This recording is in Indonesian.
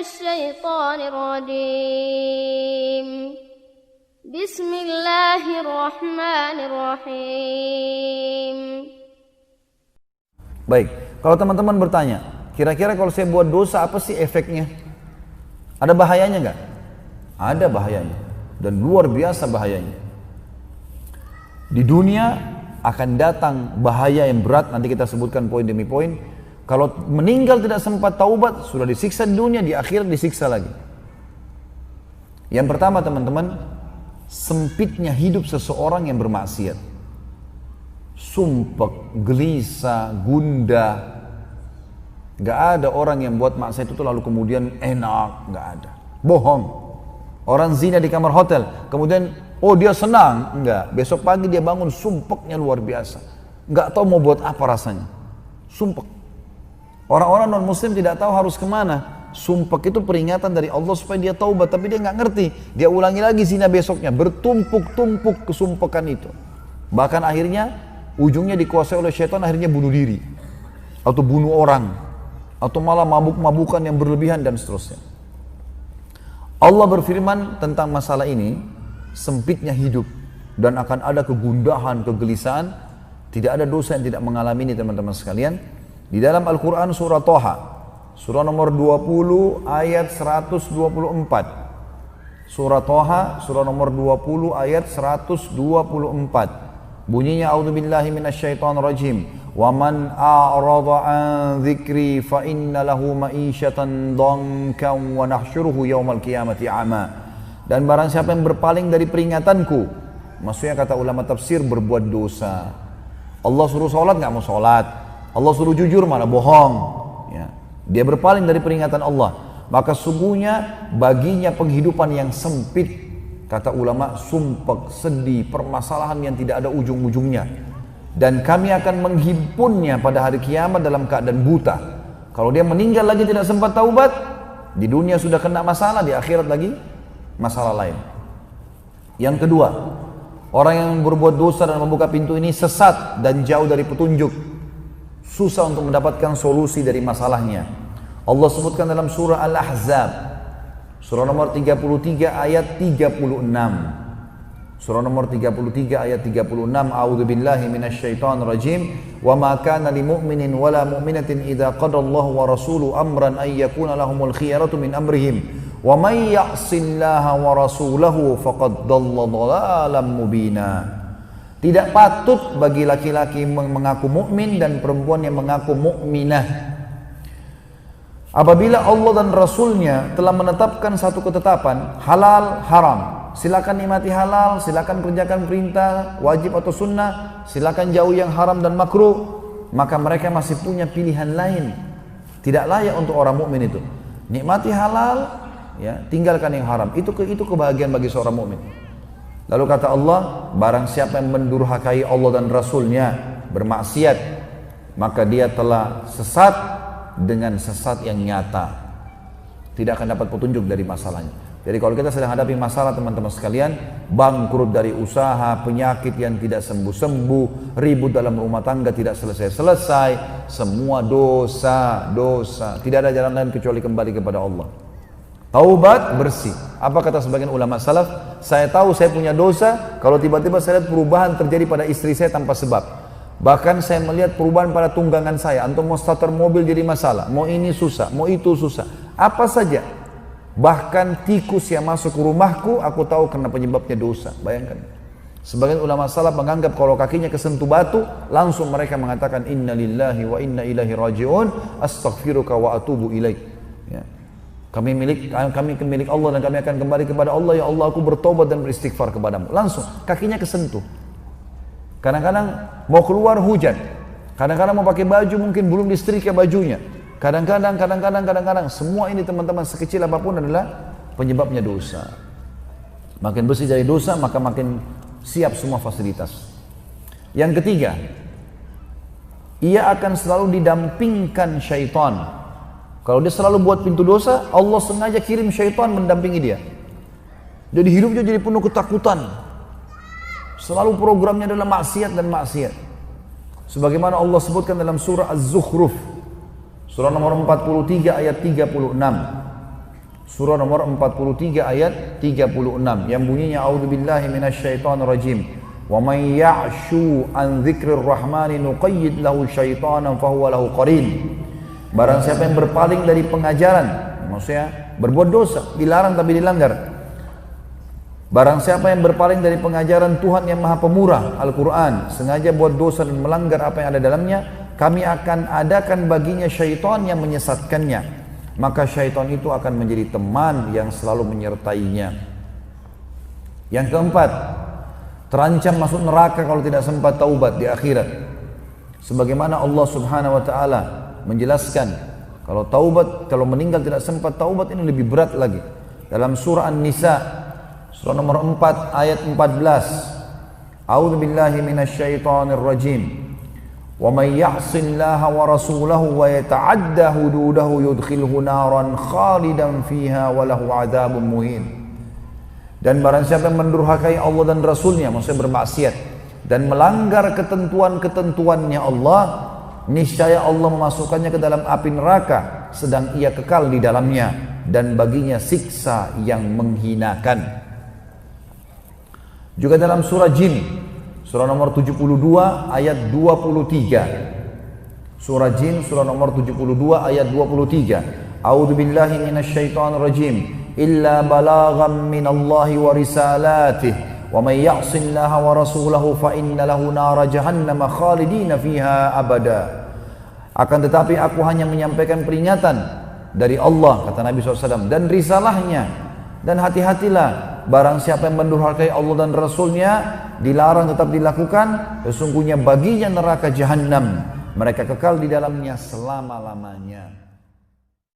الشيطان الرجيم بسم الله الرحمن الرحيم. Baik, kalau teman-teman bertanya, kira-kira kalau saya buat dosa apa sih efeknya? Ada bahayanya nggak? Ada bahayanya, dan luar biasa bahayanya. Di dunia akan datang bahaya yang berat, nanti kita sebutkan poin demi poin. Kalau meninggal tidak sempat taubat, sudah disiksa di dunia, di akhirat disiksa lagi. Yang pertama teman-teman, sempitnya hidup seseorang yang bermaksiat. Sumpek, gelisah, gundah. Gak ada orang yang buat maksiat itu lalu kemudian enak, gak ada. Bohong. Orang zina di kamar hotel, kemudian oh dia senang, enggak. Besok pagi dia bangun sumpeknya luar biasa. Enggak tahu mau buat apa rasanya. Sumpek. Orang-orang non muslim tidak tahu harus kemana. Sumpek itu peringatan dari Allah supaya dia taubat, tapi dia nggak ngerti. Dia ulangi lagi zina besoknya, bertumpuk-tumpuk kesumpekan itu. Bahkan akhirnya ujungnya dikuasai oleh syaitan, akhirnya bunuh diri atau bunuh orang atau malah mabuk-mabukan yang berlebihan dan seterusnya. Allah berfirman tentang masalah ini, sempitnya hidup dan akan ada kegundahan, kegelisahan. Tidak ada dosa yang tidak mengalami ini teman-teman sekalian. Di dalam Al-Quran surah Toha, surah nomor 20 ayat 124. Surah Toha, surah nomor 20 ayat 124. Bunyinya, a'udzubillahi minasyaitonirrajim. Wa man a'rada an dzikri fa inna lahu ma'isyatan dhankan wa nahsyuruhu yaumal qiyamati a'ma. Dan barang siapa yang berpaling dari peringatanku, maksudnya kata ulama tafsir, berbuat dosa. Allah suruh sholat nggak mau sholat, Allah suruh jujur malah bohong, ya. Dia berpaling dari peringatan Allah, maka sungguhnya baginya penghidupan yang sempit. Kata ulama, sumpek, sedih, permasalahan yang tidak ada ujung-ujungnya. Dan kami akan menghimpunnya pada hari kiamat dalam keadaan buta. Kalau dia meninggal lagi tidak sempat taubat, di dunia sudah kena masalah, di akhirat lagi masalah lain. Yang kedua, orang yang berbuat dosa dan membuka pintu ini sesat dan jauh dari petunjuk. Susah untuk mendapatkan solusi dari masalahnya. Allah sebutkan dalam surah Al-Ahzab, surah nomor 33 ayat 36. Surah nomor 33 ayat 36. A'udzubillahi minasyaitonirrajim. Wa ma kana lil mu'minin wala mu'minatin idza qadallahu wa rasuluhu amran ay yakuna lahumul khiyaratu min amrihim. Wa may ya'sillaha wa rasulahu faqad dhalla dhalalan mubina. Tidak patut bagi laki-laki mengaku mukmin dan perempuan yang mengaku mukminah apabila Allah dan Rasulnya telah menetapkan satu ketetapan halal haram, silakan nikmati halal, silakan kerjakan perintah wajib atau sunnah, silakan jauh yang haram dan makruh, maka mereka masih punya pilihan lain. Tidak layak untuk orang mukmin itu nikmati halal, ya, tinggalkan yang haram. Itu kebahagiaan bagi seorang mukmin. Lalu kata Allah, barang siapa yang mendurhakai Allah dan Rasulnya, bermaksiat, maka dia telah sesat dengan sesat yang nyata, tidak akan dapat petunjuk dari masalahnya. Jadi kalau kita sedang hadapi masalah teman-teman sekalian, bangkrut dari usaha, penyakit yang tidak sembuh-sembuh, ribut dalam rumah tangga tidak selesai-selesai, semua dosa, tidak ada jalan lain kecuali kembali kepada Allah. Taubat, bersih. Apa kata sebagian ulama salaf? Saya tahu saya punya dosa kalau tiba-tiba saya lihat perubahan terjadi pada istri saya tanpa sebab. Bahkan saya melihat perubahan pada tunggangan saya. Antum mau starter mobil jadi masalah, mau ini susah, mau itu susah, apa saja. Bahkan tikus yang masuk ke rumahku, aku tahu karena penyebabnya dosa. Bayangkan. Sebagian ulama salaf menganggap kalau kakinya kesentuh batu, langsung mereka mengatakan inna lillahi wa inna ilaihi raji'un, astaghfiruka wa atubu ilaik. Ya. Kami milik Allah dan kami akan kembali kepada Allah. Ya Allah, aku bertobat dan beristighfar kepadamu. Langsung kakinya kesentuh. Kadang-kadang mau keluar hujan, kadang-kadang mau pakai baju mungkin belum disetrika bajunya, kadang-kadang semua ini teman-teman sekecil apapun adalah penyebabnya dosa. Makin bersih dari dosa maka makin siap semua fasilitas. Yang ketiga, ia akan selalu didampingkan syaitan. Kalau dia selalu buat pintu dosa, Allah sengaja kirim syaitan mendampingi dia. Jadi hidupnya jadi penuh ketakutan. Selalu programnya adalah maksiat dan maksiat. Sebagaimana Allah sebutkan dalam surah Az-Zukhruf, surah nomor 43 ayat 36. Surah nomor 43 ayat 36 yang bunyinya a'udzubillahi minasyaitonirrajim. Wa may ya'shu an dzikrir rahmani nuqayyid lahu syaitanan fahuwa lahu qarin. Barang siapa yang berpaling dari pengajaran, maksudnya berbuat dosa, dilarang tapi dilanggar. Barang siapa yang berpaling dari pengajaran Tuhan yang Maha Pemurah, Al-Quran, sengaja buat dosa dan melanggar apa yang ada dalamnya, kami akan adakan baginya syaitan yang menyesatkannya. Maka syaitan itu akan menjadi teman yang selalu menyertainya. Yang keempat, terancam masuk neraka kalau tidak sempat taubat di akhirat. Sebagaimana Allah Subhanahu wa taala menjelaskan, kalau taubat, kalau meninggal tidak sempat taubat ini lebih berat lagi. Dalam surah An-Nisa, surah nomor 4 ayat 14. A'udzubillahi minasyaitonirrajim. Wa may ya'sillaha wa rasulahu wa yata'adda hududahu yudkhilhu naran khalidan fiha wa lahu 'adzabun muhin. Dan barang siapa yang mendurhakai Allah dan Rasulnya, maksudnya bermaksiat dan melanggar ketentuan-ketentuannya Allah, niscaya Allah memasukkannya ke dalam api neraka sedang ia kekal di dalamnya dan baginya siksa yang menghinakan. Juga dalam surah Jin, surah nomor 72 ayat 23. Surah Jin surah nomor 72 ayat 23. A'udzubillahi minasyaitonirrajim. Illa balaghan minallahi wa risalatihi. Wa may ya'sillaha wa rasulahu fa inna lahu nara jahannam khalidina fiha abada. Akan tetapi aku hanya menyampaikan peringatan dari Allah, kata Nabi SAW, dan risalahnya. Dan hati-hatilah, barang siapa yang mendurhakai Allah dan Rasulnya, dilarang tetap dilakukan, sesungguhnya baginya neraka Jahannam, mereka kekal di dalamnya selama-lamanya.